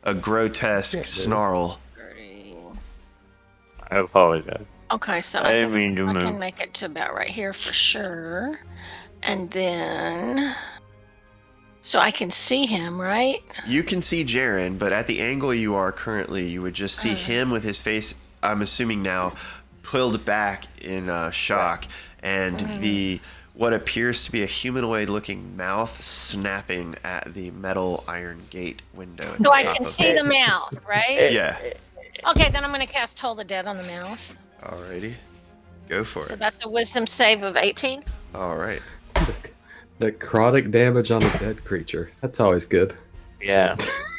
a grotesque snarl. I apologize. Okay, so I I didn't think mean to I move. can make it to about right here for sure. And then... So I can see him, right? You can see Jaren, but at the angle you are currently, you would just see him with his face, I'm assuming now, pulled back in shock, and the what appears to be a humanoid-looking mouth snapping at the metal iron gate window. So I can see the mouth, right? Yeah. Okay, then I'm going to cast Toll the Dead on the mouth. Alrighty. Go for So it. that's a wisdom save of 18. Alright. Necrotic damage on a dead creature. That's always good. Yeah.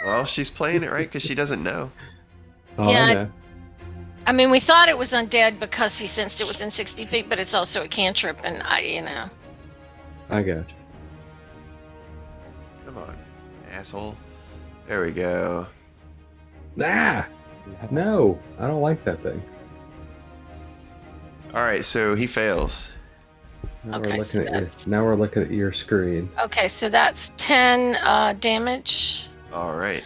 Well, she's playing it right because she doesn't know. Oh, Yeah, I know. I mean, we thought it was undead because he sensed it within 60 feet, but it's also a cantrip, and I got you. Come on, asshole. There we go. Ah! No, I don't like that thing. Alright, so he fails. Now, Okay, so now we're looking at your screen. Okay, so that's 10 damage. Alright.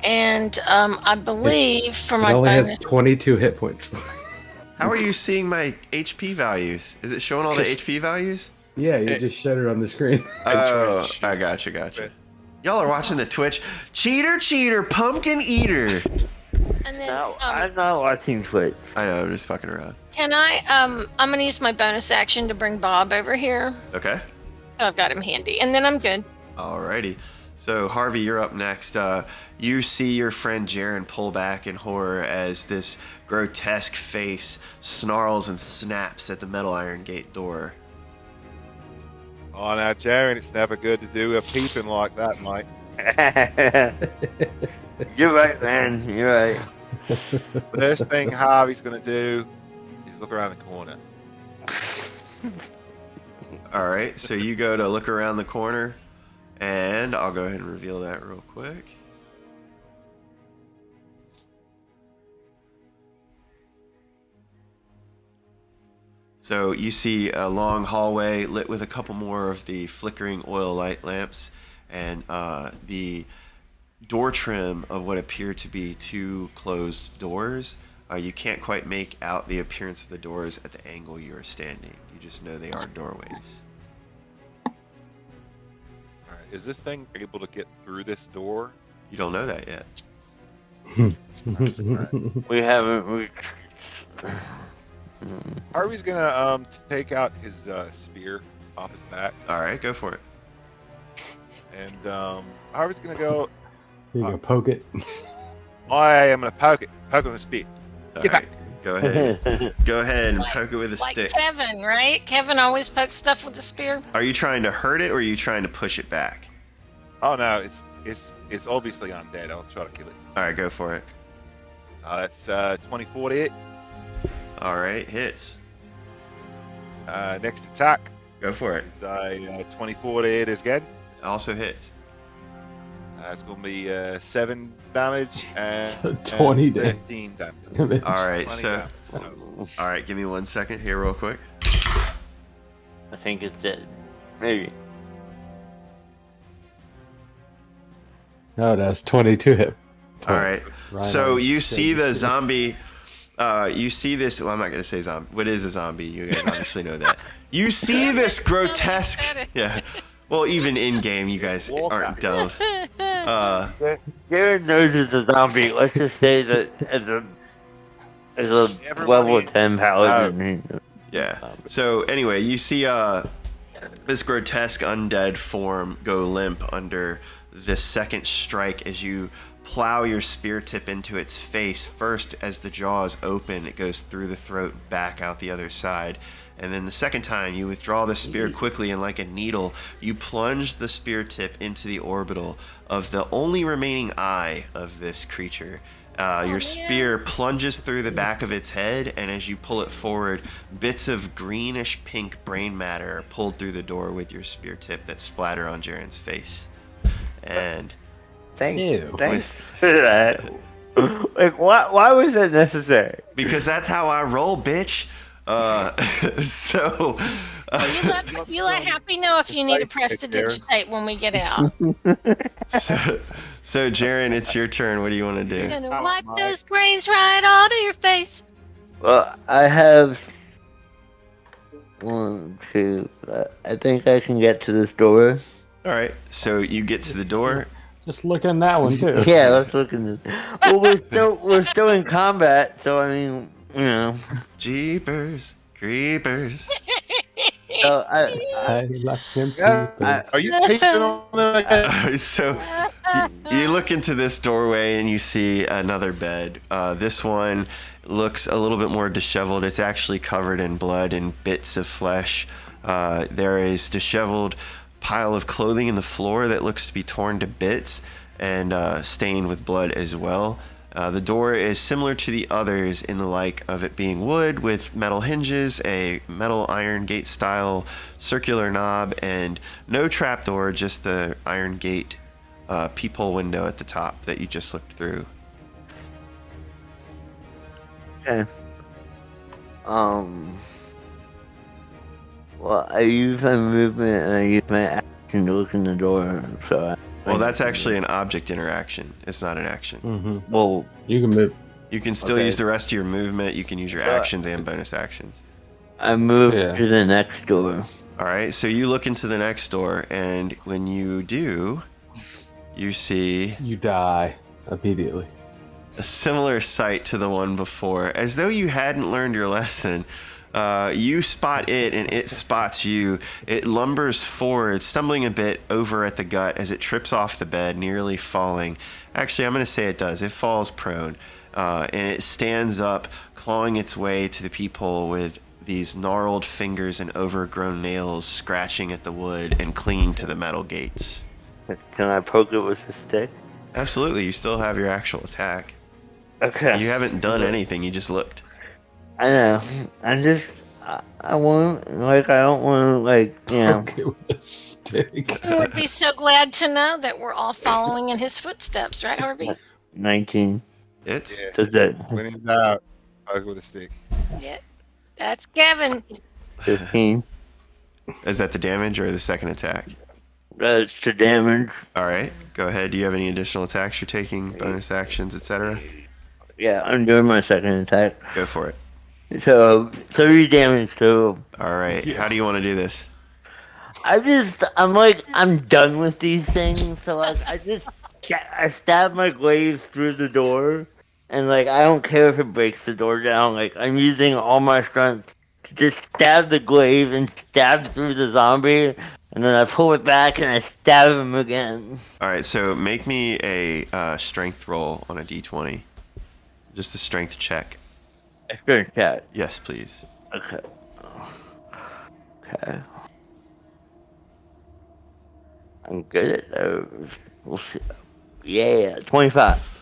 And I believe for It my only bonus... has 22 hit points. How are you seeing my HP values? Is it showing all the HP values? Yeah, you just showed it on the screen. Oh, I gotcha. Y'all are watching the Twitch. Cheater, pumpkin eater. And then, No, I'm not watching Twitch. I know, I'm just fucking around. can I... I'm going to use my bonus action to bring Bob over here. Okay. Oh, I've got him handy. And then I'm good. Alrighty. So, Harvey, you're up next. You see your friend Jaren pull back in horror as this grotesque face snarls and snaps at the metal iron gate door. Oh, now, Jaren, it's never good to do a peeping like that, mate. You're right, man. You're right. First thing Harvey's going to do is look around the corner. Alright, so you go to look around the corner, and I'll go ahead and reveal that real quick. So you see a long hallway lit with a couple more of the flickering oil light lamps, and the door trim of what appear to be two closed doors. You can't quite make out the appearance of the doors at the angle you are standing. You just know they are doorways. All right, is this thing able to get through this door? You don't know that yet. We haven't. Harvey's going to take out his spear off his back, Alright, go for it. and Harvey's going to go, You go poke it. I am going to poke it with a spear. Get Alright, go ahead. Go ahead and poke it with a Like stick. Kevin, right? Kevin always pokes stuff with the spear. Are you trying to hurt it or are you trying to push it back? Oh, no, it's obviously undead. I'll try to kill it. Alright, go for it. That's 24 to hit. Alright, hits. Next attack Go for it. is 24 to hit again. Also hits. It's going to be 7 damage and 20 and damage. 13 damage. Alright, 20 so damage. alright, give me 1 second here real quick. I think it's dead. Maybe. No, that's 22 hit. Alright. Right So on. you see the zombie you see this well I'm not gonna say zombie. What is a zombie? You guys obviously know that. You see this grotesque yeah. Well, even in game you guys aren't dumb. Jared knows it's a zombie. Let's just say that as a level 10 paladin. Yeah. So anyway, you see this grotesque undead form go limp under the second strike as you plow your spear tip into its face. First, as the jaws open, it goes through the throat and back out the other side. And then the second time, you withdraw the spear quickly, and like a needle, you plunge the spear tip into the orbital of the only remaining eye of this creature. Your spear plunges through the back of its head, and as you pull it forward, bits of greenish pink brain matter are pulled through the door with your spear tip that splatter on Jaren's face. And Ew. Thanks for that. Like, why was that necessary? because that's how I roll, bitch. So You let Happy know if you need to press to digitate when we get out. So Jaren, it's your turn. What do you want to You're do? gonna wipe those brains right out of your face. Well, I have 1, 2. I think I can get to this door. All right. So you get to the door. Just look in that one too. Yeah, let's look in this. Well, we're still in combat, so I mean, you know. Jeepers creepers. So I like him. Are you taping on there like that? So you look into this doorway and you see another bed. This one looks a little bit more disheveled. It's actually covered in blood and bits of flesh. There is disheveled pile of clothing in the floor that looks to be torn to bits and stained with blood as well. The door is similar to the others in the like of it being wood with metal hinges, a metal iron gate style circular knob, and no trapdoor, just the iron gate peephole window at the top that you just looked through. okay. Well, I use my movement and I use my action to look in the door. So Well, that's actually an object interaction. It's not an action. Mm-hmm. well, You can move. You can still Okay. use the rest of your movement. You can use your actions and bonus actions. I move Yeah. to the next door. All right, so you look into the next door, and when you do, you see You die immediately. a similar sight to the one before. As though you hadn't learned your lesson, you spot it, and it spots you. It lumbers forward, stumbling a bit over at the gut as it trips off the bed, nearly falling. Actually, I'm going to say it does. It falls prone, and it stands up, clawing its way to the peephole with these gnarled fingers and overgrown nails scratching at the wood and clinging to the metal gates. Can I poke it with a stick? Absolutely, you still have your actual attack. Okay. You haven't done anything, you just looked. I know. I want, like, I don't want to, like, you know. Okay, with a stick. You would be so glad to know that we're all following in his footsteps, right, Harvey? 19. It's Yeah. Does that When in doubt, hug with a stick. Yeah. That's Kevin. 15? Is that the damage or the second attack? That's the damage. All right, go ahead. Do you have any additional attacks you're taking, bonus actions, etc.? Yeah, I'm doing my second attack. Go for it. So, 30 damage total. All right, how do you want to do this? I'm done with these things. So, like, I stab my glaive through the door. And, like, I don't care if it breaks the door down. Like, I'm using all my strength to just stab the glaive and stab through the zombie. And then I pull it back and I stab him again. All right, so make me a strength roll on a d20. Just a strength check. I start that. Yes, please. Okay. Okay. I'm good at those. We'll see. Yeah, 25.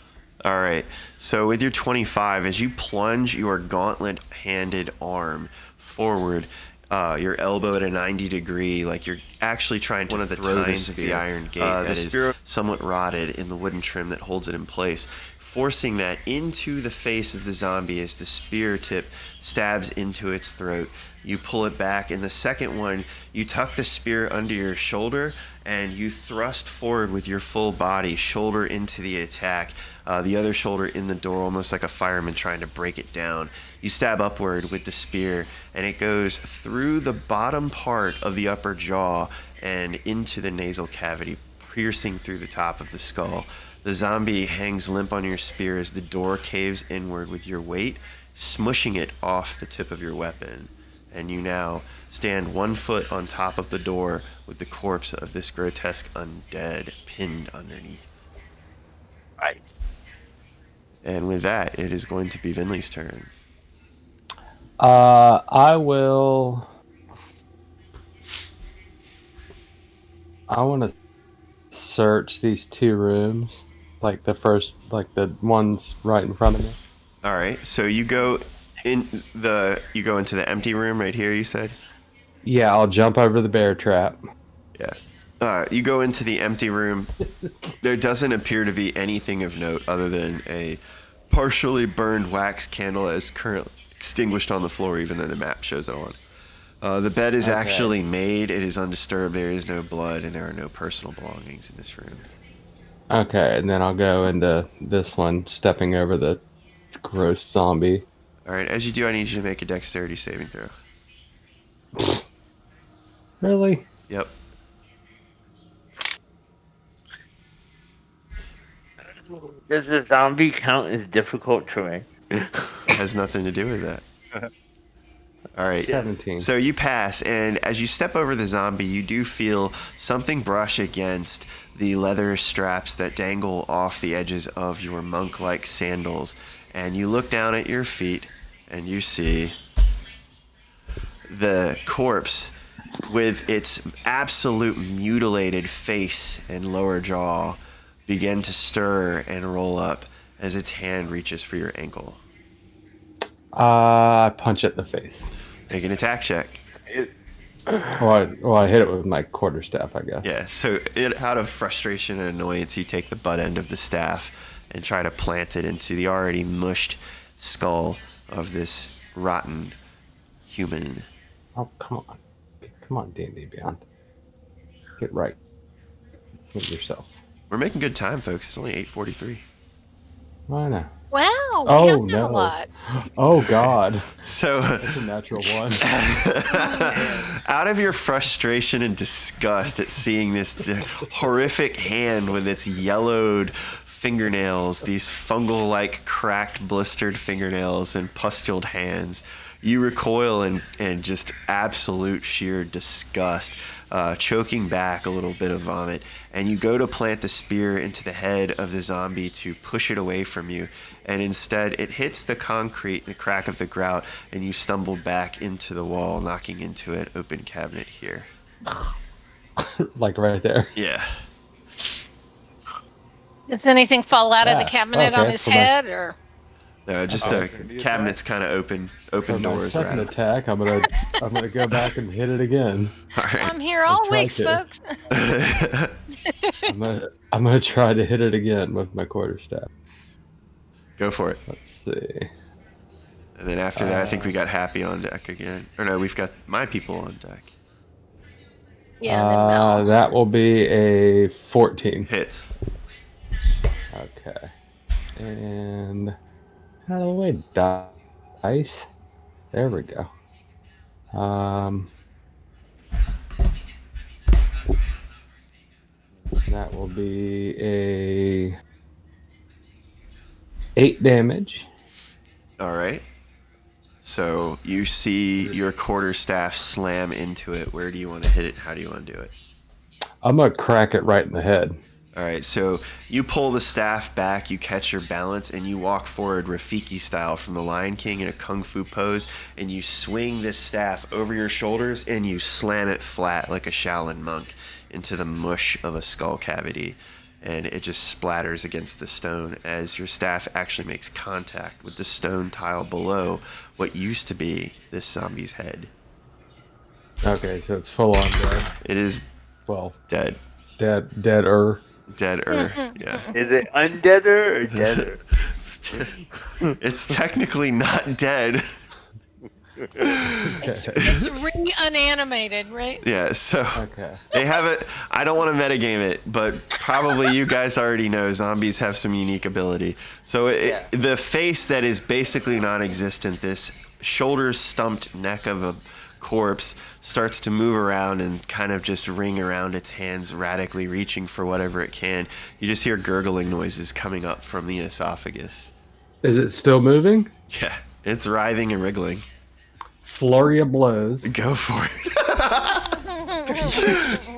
All right. So with your 25, as you plunge your gauntlet-handed arm forward, your elbow at a 90-degree, like you're actually trying to throw the tines of the iron gate that is somewhat rotted in the wooden trim that holds it in place, forcing that into the face of the zombie as the spear tip stabs into its throat. You pull it back, and the second one, you tuck the spear under your shoulder, and you thrust forward with your full body, shoulder into the attack, the other shoulder in the door, almost like a fireman trying to break it down. You stab upward with the spear, and it goes through the bottom part of the upper jaw and into the nasal cavity, piercing through the top of the skull. The zombie hangs limp on your spear as the door caves inward with your weight, smushing it off the tip of your weapon. And you now stand 1 foot on top of the door with the corpse of this grotesque undead pinned underneath. Right. And with that, it is going to be Vinley's turn. I want to search these 2 rooms, like the ones right in front of me. All right, so you go into the empty room right here, you said? Yeah, I'll jump over the bear trap. Yeah. You go into the empty room. There doesn't appear to be anything of note other than a partially burned wax candle as currently extinguished on the floor, even though the map shows it on. The bed is Okay. actually made. It is undisturbed. There is no blood, and there are no personal belongings in this room. Okay, and then I'll go into this one, stepping over the gross zombie. All right. As you do, I need you to make a dexterity saving throw. Really? Yep. Does the zombie count as difficult terrain? It has nothing to do with that. All right. 17. So you pass, and as you step over the zombie, you do feel something brush against the leather straps that dangle off the edges of your monk-like sandals. And you look down at your feet, and you see the corpse with its absolute mutilated face and lower jaw begin to stir and roll up as its hand reaches for your ankle. I punch it in the face. Make an attack check. Well, I hit it with my quarterstaff, I guess. Yeah, so out of frustration and annoyance, you take the butt end of the staff and try to plant it into the already mushed skull of this rotten human. Oh, come on. Come on, D&D Beyond. Get right with yourself. We're making good time, folks. It's only 8:43. I know. Wow, we Oh, have done no. a lot. Oh, God. So, That's a natural one. out of your frustration and disgust at seeing this horrific hand with its yellowed fingernails, these fungal-like cracked, blistered fingernails and pustuled hands, you recoil in just absolute sheer disgust, choking back a little bit of vomit, and you go to plant the spear into the head of the zombie to push it away from you, and instead it hits the concrete, the crack of the grout, and you stumble back into the wall, knocking into an open cabinet here. Like right there. Yeah. Does anything fall out of the Yeah, cabinet on okay, his so my- head, or No, just the cabinet's kind of open For my doors. second Right. attack, I'm gonna go back and hit it again. All right. I'm here all try week, to. folks. I'm gonna try to hit it again with my quarterstaff. Go for it. Let's see. And then after that, I think we got Happy on deck again. Or no, we've got my people on deck. Yeah, then Mel. That will be a 14. Hits. Okay. And out of the way, dice. There we go. That will be a 8 damage. All right. So you see your quarterstaff slam into it. Where do you want to hit it? How do you want to do it? I'm gonna crack it right in the head. All right. So you pull the staff back, you catch your balance, and you walk forward Rafiki style from the Lion King in a kung fu pose, and you swing this staff over your shoulders and you slam it flat like a Shaolin monk into the mush of a skull cavity. And it just splatters against the stone as your staff actually makes contact with the stone tile below what used to be this zombie's head. Okay, so it's full on dead. It is Well, dead. deader. Dead-er. Yeah. Is it undeader or deader? It's technically not dead. It's re-unanimated, right? Yeah, so Okay. they have it. I don't want to metagame it, but probably you guys already know zombies have some unique ability. So Yeah. the face that is basically non-existent, this shoulder-stumped neck of a corpse, starts to move around and kind of just ring around its hands, radically reaching for whatever it can. You just hear gurgling noises coming up from the esophagus. Is it still moving? Yeah, it's writhing and wriggling. Flurry of blows. Go for it.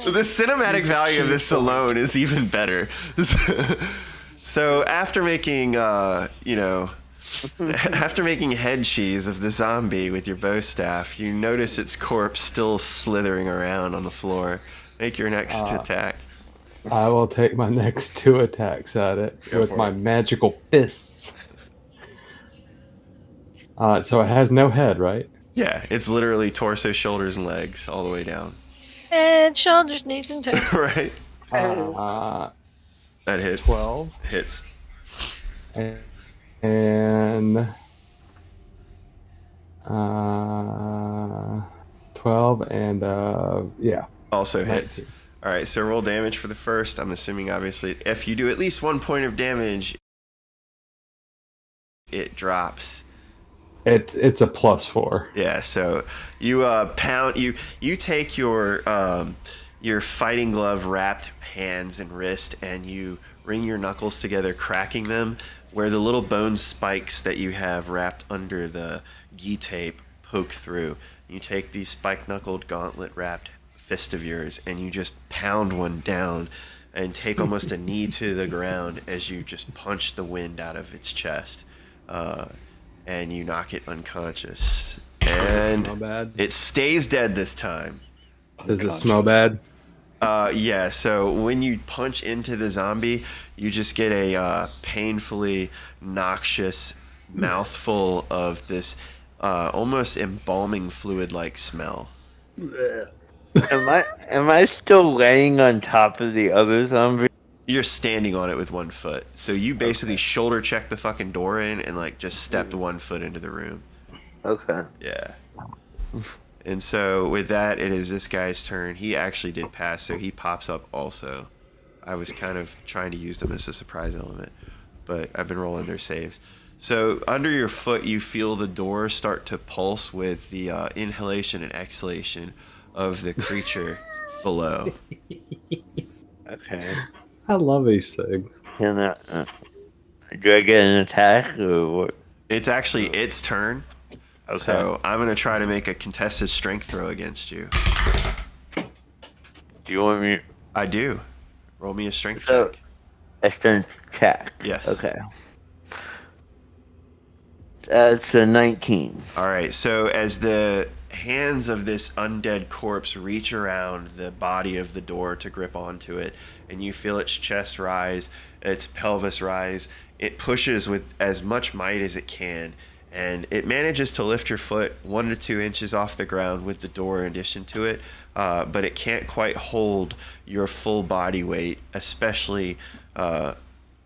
The cinematic value of this alone is even better. So after making, after making head cheese of the zombie with your bow staff, you notice its corpse still slithering around on the floor. Make your next attack. I will take my next 2 attacks at it Go with for my it. magical fists. So it has no head, right? Yeah, it's literally torso, shoulders, and legs all the way down. Head, shoulders, knees, and toes. Right? That hits. 12 Hits. and 12 and yeah. Also hits. 19. All right, so roll damage for the first. I'm assuming, obviously, if you do at least 1 point of damage, it drops. It's a +4. Yeah, so you pound you take your fighting glove wrapped hands and wrist and you wring your knuckles together, cracking them where the little bone spikes that you have wrapped under the gi tape poke through. You take these spike knuckled gauntlet wrapped fist of yours and you just pound one down and take almost a knee to the ground as you just punch the wind out of its chest. And you knock it unconscious. And Smell bad? it stays dead this time. Does it smell bad? Yeah, so when you punch into the zombie, you just get a painfully noxious mouthful of this almost embalming fluid-like smell. Am I still laying on top of the other zombie? You're standing on it with 1 foot. So you basically shoulder check the fucking door in and like just stepped 1 foot into the room. Okay. Yeah. And so with that, it is this guy's turn. He actually did pass, so he pops up also. I was kind of trying to use them as a surprise element, but I've been rolling their saves. So under your foot, you feel the door start to pulse with the inhalation and exhalation of the creature below. Okay. I love these things. Can do I get an attack or what? It's actually its turn. Okay. So I'm going to try to make a contested strength throw against you. Do you want me I do. Roll me a strength So- check. a strength check? Yes. Okay. That's a 19. All right, so as the hands of this undead corpse reach around the body of the door to grip onto it, and you feel its chest rise, its pelvis rise, it pushes with as much might as it can, and it manages to lift your foot 1 to 2 inches off the ground with the door in addition to it, but it can't quite hold your full body weight, especially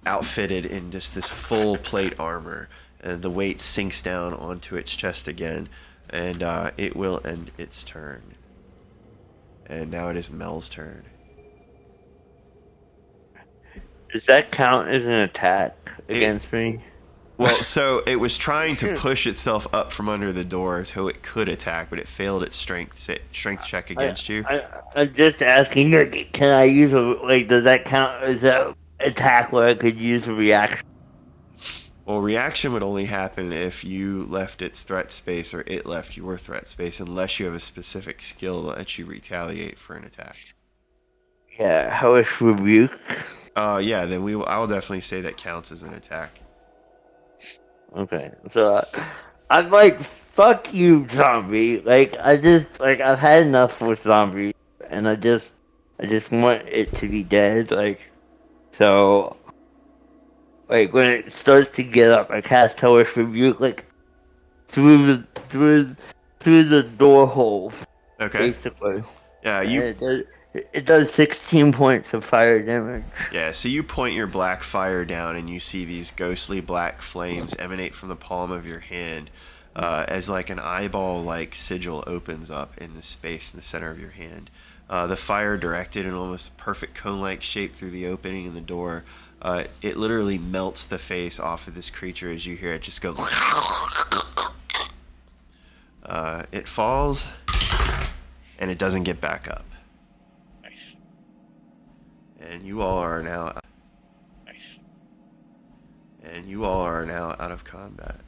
outfitted in just this full plate armor. And the weight sinks down onto its chest again, and it will end its turn. And now it is Mel's turn. Does that count as an attack against me? Well, so it was trying to push itself up from under the door so it could attack, but it failed its strength check against you. I'm just asking, like, can I use does that count as an attack where I could use a reaction? Well, reaction would only happen if you left its threat space or it left your threat space, unless you have a specific skill that lets you retaliate for an attack. Yeah, hellish rebuke. Yeah, then I will definitely say that counts as an attack. Okay, so I'm like, fuck you, zombie. Like, I've had enough with zombies, and I just want it to be dead. Like, so, like, when it starts to get up, I cast hellish rebuke, like, through the door hole, Okay. basically. Yeah, And it does 16 points of fire damage. Yeah, so you point your black fire down and you see these ghostly black flames emanate from the palm of your hand as like an eyeball-like sigil opens up in the space in the center of your hand. The fire directed in almost perfect cone-like shape through the opening in the door. It literally melts the face off of this creature as you hear it just go... it falls, and it doesn't get back up. And you all are now out of combat.